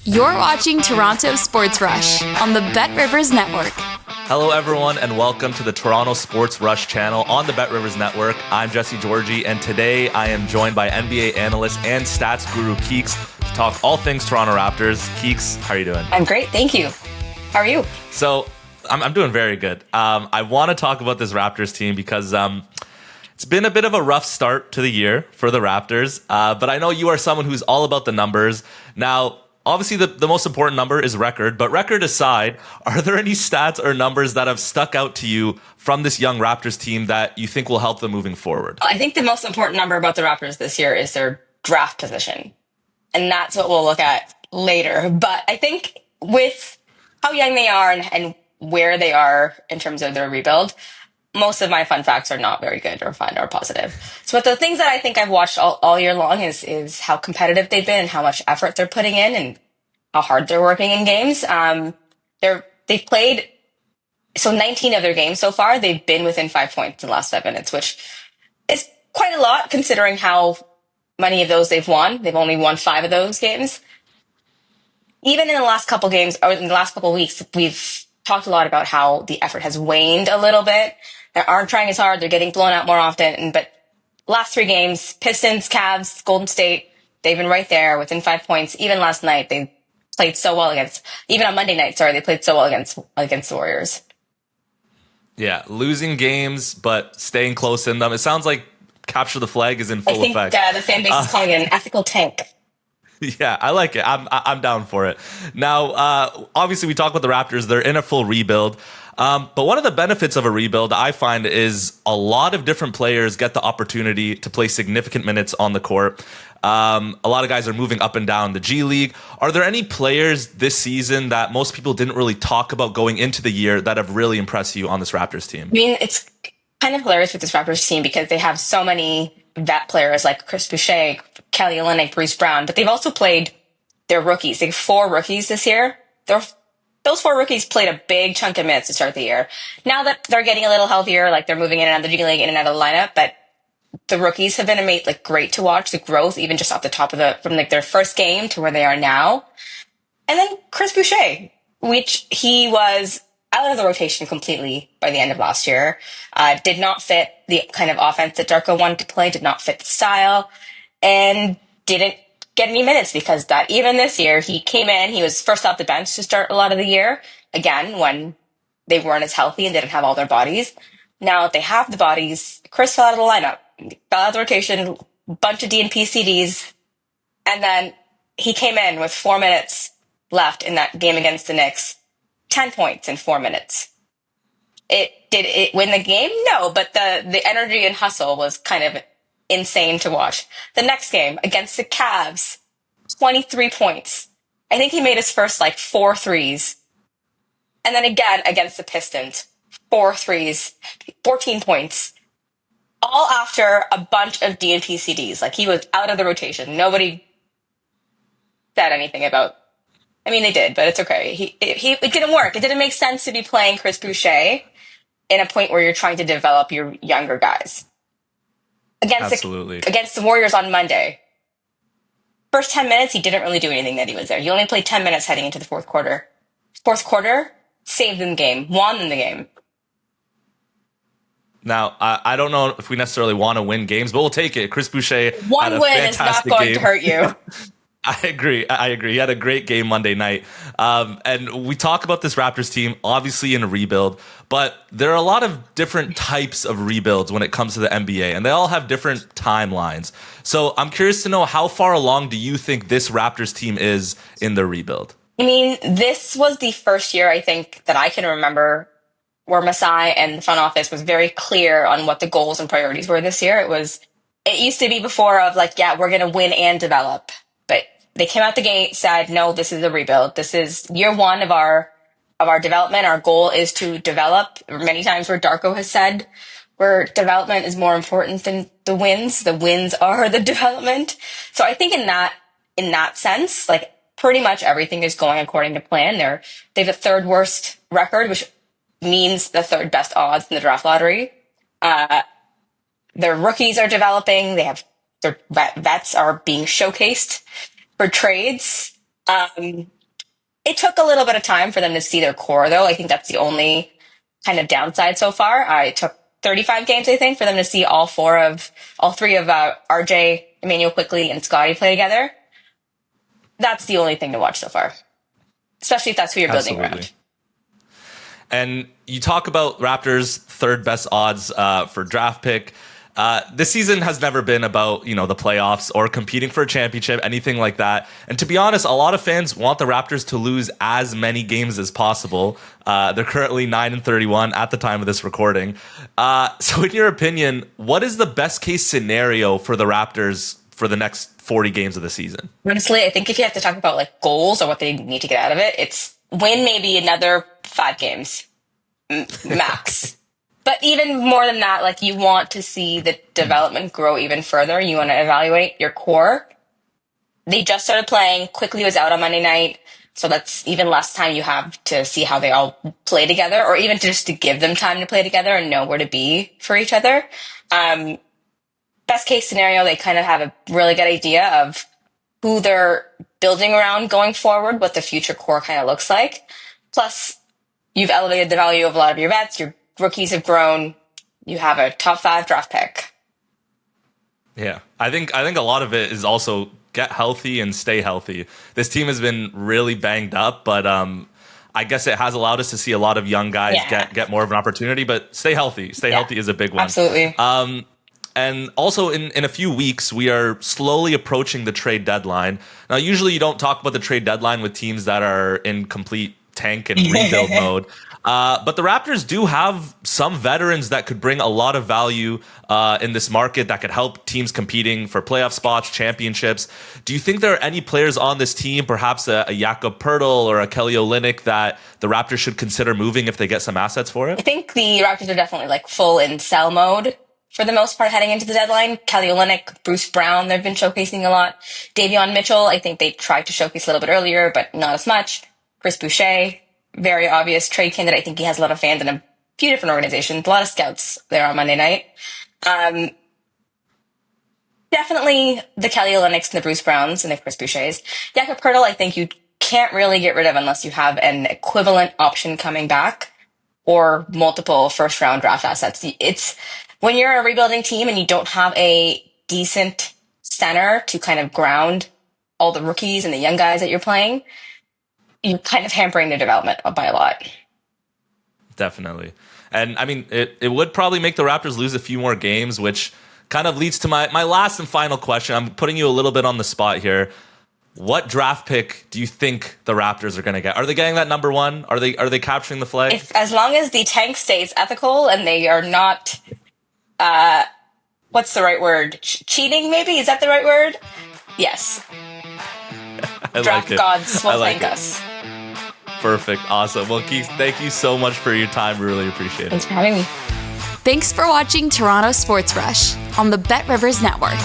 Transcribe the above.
You're watching Toronto Sports Rush on the Bet Rivers Network. Hello, everyone, and welcome to the Toronto Sports Rush channel on the Bet Rivers Network. I'm Jaurji, and today I am joined by NBA analyst and stats guru Keeks to talk all things Toronto Raptors. Keeks, how are you doing? I'm great, thank you. How are you? So, I'm doing very good. I want to talk about this Raptors team because it's been a bit of a rough start to the year for the Raptors, but I know you are someone who's all about the numbers. Now, obviously, the most important number is record, but record aside, are there any stats or numbers that have stuck out to you from this young Raptors team that you think will help them moving forward? I think the most important number about the Raptors this year is their draft position, and that's what we'll look at later. But I think with how young they are and where they are in terms of their rebuild, most of my fun facts are not very good or fun or positive. So, but the things that I think I've watched all year long is how competitive they've been and how much effort they're putting in and how hard they're working in games. They've played, so 19 of their games so far, they've been within 5 points in the last 5 minutes, which is quite a lot considering how many of those they've won. They've only won 5 of those games. Even in the last couple games, or in the last couple weeks, we've talked a lot about how the effort has waned a little bit. They aren't trying as hard. They're getting blown out more often. But last 3 games, Pistons, Cavs, Golden State, they've been right there within 5 points. Even last night, they played so well even on Monday night, they played so well against the Warriors. Yeah, losing games, but staying close in them. It sounds like capture the flag is in full effect. I think the fan base is calling it an ethical tank. Yeah, I like it. I'm down for it. Now, obviously, we talk about the Raptors. They're in a full rebuild. But one of the benefits of a rebuild, I find, is a lot of different players get the opportunity to play significant minutes on the court. A lot of guys are moving up and down the G League. Are there any players this season that most people didn't really talk about going into the year that have really impressed you on this Raptors team? I mean, it's kind of hilarious with this Raptors team because they have so many vet players like Chris Boucher, Kelly Olynyk, Bruce Brown, but they've also played their rookies. They have 4 rookies this year. Those 4 rookies played a big chunk of minutes to start the year. Now that they're getting a little healthier, like they're moving in and out of the G League, in and out of the lineup, but the rookies have been great to watch, the growth, even just off the top of from their first game to where they are now. And then Chris Boucher, which he was out of the rotation completely by the end of last year, did not fit the kind of offense that Darko wanted to play, did not fit the style, and didn't get any minutes because that even this year, he came in, he was first off the bench to start a lot of the year, again, when they weren't as healthy and didn't have all their bodies. Now that they have the bodies, Chris fell out of the lineup, fell out of the rotation, bunch of DNP CDs, and then he came in with 4 minutes left in that game against the Knicks, 10 points in 4 minutes. Did it win the game? No, but the energy and hustle was kind of insane to watch. The next game against the Cavs, 23 points. I think he made his first 4 threes. And then again against the Pistons, 4 threes, 14 points. All after a bunch of DNP CDs. He was out of the rotation. Nobody said anything about. I mean, they did, but it's okay. It didn't work. It didn't make sense to be playing Chris Boucher in a point where you're trying to develop your younger guys. Against the Warriors on Monday. First 10 minutes, he didn't really do anything that he was there. He only played 10 minutes heading into the fourth quarter. Fourth quarter, saved them the game, won them the game. Now, I don't know if we necessarily want to win games, but we'll take it. Chris Boucher One had a win is not going to hurt you. I agree. He had a great game Monday night. And we talk about this Raptors team, obviously in a rebuild, but there are a lot of different types of rebuilds when it comes to the NBA, and they all have different timelines. So I'm curious to know, how far along do you think this Raptors team is in their rebuild? I mean, this was the first year, I think, that I can remember where Masai and the front office was very clear on what the goals and priorities were this year. It used to be before of we're going to win and develop. But they came out the gate, said, no, this is a rebuild. This is year 1 of our development. Our goal is to develop. Many times where Darko has said, where development is more important than the wins. The wins are the development. So I think in that sense, pretty much everything is going according to plan. They have the 3rd worst record, which means the 3rd best odds in the draft lottery. Their rookies are developing. Their vets are being showcased for trades. It took a little bit of time for them to see their core, though. I think that's the only kind of downside so far. It took 35 games, I think, for them to see all three of RJ, Emmanuel Quickly, and Scotty play together. That's the only thing to watch so far, especially if that's who you're building around. And you talk about Raptors' third best odds for draft pick. This season has never been about, the playoffs or competing for a championship, anything like that. And to be honest, a lot of fans want the Raptors to lose as many games as possible. They're currently 9-31 at the time of this recording. So in your opinion, what is the best case scenario for the Raptors for the next 40 games of the season? Honestly, I think if you have to talk about like goals or what they need to get out of it, it's win maybe another 5 games max. But even more than that, like you want to see the development grow even further. You want to evaluate your core. They just started playing. Quickly was out on Monday night. So that's even less time you have to see how they all play together, or even just to give them time to play together and know where to be for each other. Best case scenario, they kind of have a really good idea of who they're building around going forward, what the future core kind of looks like. Plus, you've elevated the value of a lot of your vets. Your rookies have grown. You have a top 5 draft pick. Yeah, I think a lot of it is also get healthy and stay healthy. This team has been really banged up, but I guess it has allowed us to see a lot of young guys get more of an opportunity. But stay healthy. Stay healthy is a big one. Absolutely. And also in a few weeks, we are slowly approaching the trade deadline. Now, usually you don't talk about the trade deadline with teams that are in complete tank and rebuild mode. But the Raptors do have some veterans that could bring a lot of value in this market that could help teams competing for playoff spots, championships. Do you think there are any players on this team, perhaps a Jakob Poeltl or a Kelly Olynyk, that the Raptors should consider moving if they get some assets for it? I think the Raptors are definitely like full in sell mode for the most part heading into the deadline. Kelly Olynyk, Bruce Brown, they've been showcasing a lot. Davion Mitchell, I think they tried to showcase a little bit earlier, but not as much. Chris Boucher, very obvious trade candidate. I think he has a lot of fans in a few different organizations, a lot of scouts there on Monday night. Definitely the Kelly Olynyks and the Bruce Browns and the Chris Bouchers. Jakob Poeltl, I think you can't really get rid of unless you have an equivalent option coming back or multiple first-round draft assets. It's when you're a rebuilding team and you don't have a decent center to kind of ground all the rookies and the young guys that you're playing, you're kind of hampering their development by a lot. Definitely. And I mean, it would probably make the Raptors lose a few more games, which kind of leads to my last and final question. I'm putting you a little bit on the spot here. What draft pick do you think the Raptors are going to get? Are they getting that number 1? Are they capturing the flag? As long as the tank stays ethical and they are not, what's the right word? Cheating, maybe? Is that the right word? Yes. Draft gods will thank us. Perfect. Awesome. Well, Keith, thank you so much for your time. We really appreciate it. Thanks for having me. Thanks for watching Toronto Sports Rush on the Bet Rivers Network.